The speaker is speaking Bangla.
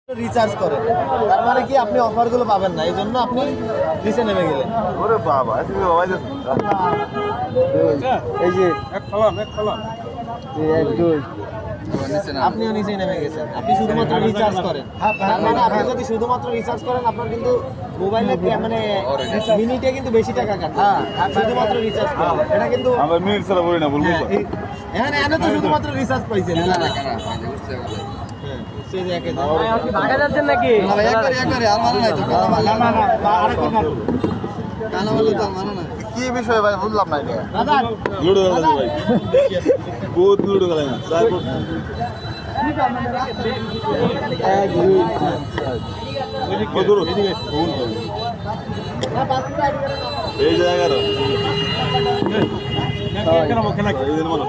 রিচার্জ করেন, তার মানে কি আপনি অফারগুলো পাবেন না, এই জন্য আপনি নিচে নেমে গেলেন। ওরে বাবা, তুমি বাবা এই যে এক ফলন এক দুই আপনিও নিচে নেমে গেছেন, আপনি শুধুমাত্র রিচার্জ করেন। তার মানে আপনি যদি শুধুমাত্র রিচার্জ করেন আপনার কিন্তু মোবাইলে মানে মিনিটে কিন্তু বেশি টাকা কাটে, শুধুমাত্র রিচার্জ করেন। এটা কিন্তু আমরা মিনিট ছাড়া বলি না, বলবো তো। এখানে এনে তো শুধুমাত্র রিচার্জ পাইছেন। ভাগা যাচ্ছেন নাকি কি বিষয় ভাই, বুঝলাম না এটা। দাদা লুডো খেলা ভাই, বহুত লুডো খেলা না তারপর এক দুই কত দূর? এই জায়গার এই দিন মানো